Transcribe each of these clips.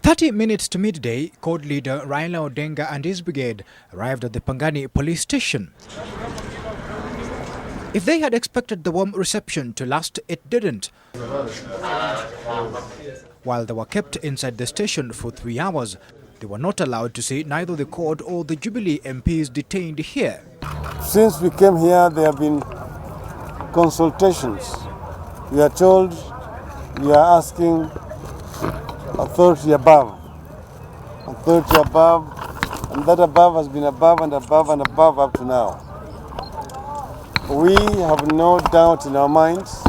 30 minutes to midday, CORD leader Raila Odinga and his brigade arrived at the Pangani police station. If they had expected the warm reception to last, it didn't. While they were kept inside the station for 3 hours, they were not allowed to see neither the CORD or the Jubilee MPs detained here. Since we came here, there have been consultations. We are told we are asking authority above, and that above has been above and above and above up to now. We have no doubt in our minds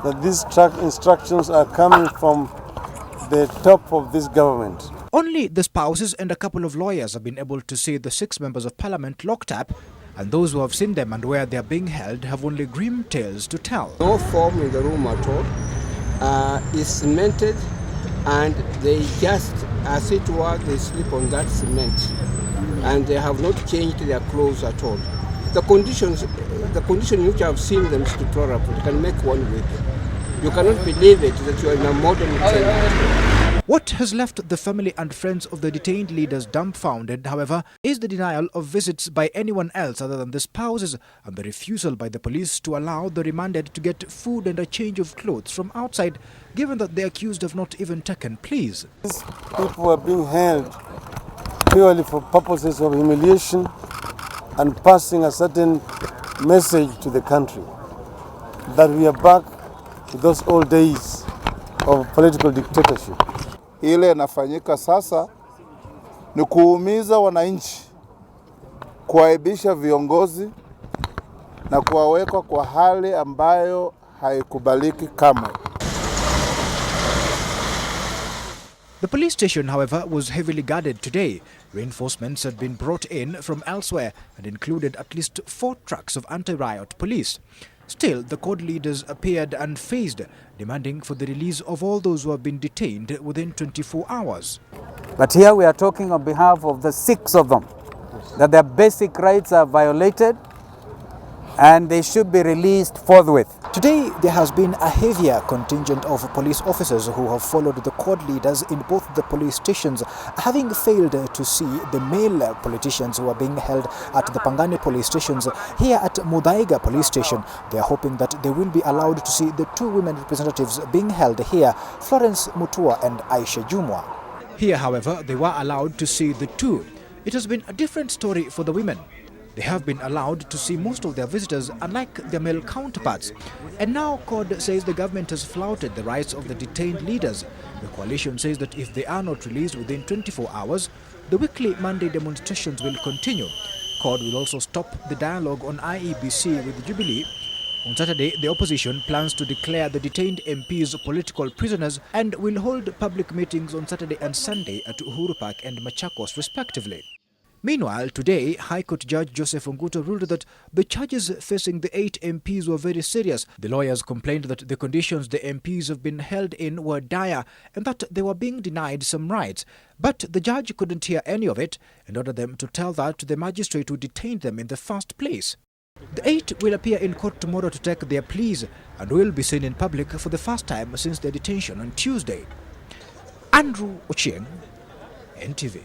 that these instructions are coming from the top of this government. Only the spouses and a couple of lawyers have been able to see the 6 members of parliament locked up, and those who have seen them and where they are being held have only grim tales to tell. No form in the room at all is cemented, and they just, as it were, they sleep on that cement, and they have not changed their clothes at all. The condition in which I have seen them is deplorable. It can make one weak. You cannot believe it that you are in a modern Kenya. What has left the family and friends of the detained leaders dumbfounded, however, is the denial of visits by anyone else other than the spouses and the refusal by the police to allow the remanded to get food and a change of clothes from outside, given that the accused have not even taken pleas. These people are being held purely for purposes of humiliation and passing a certain message to the country that we are back to those old days of political dictatorship. Ile inafanyika sasa ni kuumiza wananchi, kuaibisha viongozi na kuwaweka kwa hali ambayo haikubaliki kamwe. The police station, however, was heavily guarded today. Reinforcements had been brought in from elsewhere and included at least 4 trucks of anti-riot police. Still, the CORD leaders appeared unfazed, demanding for the release of all those who have been detained within 24 hours. But here we are talking on behalf of the 6 of them, that their basic rights are violated and they should be released forthwith. Today, there has been a heavier contingent of police officers who have followed the CORD leaders in both the police stations, having failed to see the male politicians who are being held at the Pangani police stations. Here at Muthaiga police station, they are hoping that they will be allowed to see the 2 women representatives being held here, Florence Mutua and Aisha Jumwa. Here, however, they were allowed to see the 2. It has been a different story for the women. They have been allowed to see most of their visitors, unlike their male counterparts. And now CORD says the government has flouted the rights of the detained leaders. The coalition says that if they are not released within 24 hours, the weekly Monday demonstrations will continue. CORD will also stop the dialogue on IEBC with Jubilee. On Saturday, the opposition plans to declare the detained MPs political prisoners and will hold public meetings on Saturday and Sunday at Uhuru Park and Machakos, respectively. Meanwhile, today, High Court Judge Joseph Onguto ruled that the charges facing the 8 MPs were very serious. The lawyers complained that the conditions the MPs have been held in were dire and that they were being denied some rights. But the judge couldn't hear any of it and ordered them to tell that to the magistrate who detained them in the first place. The 8 will appear in court tomorrow to take their pleas and will be seen in public for the first time since their detention on Tuesday. Andrew Ochieng, NTV.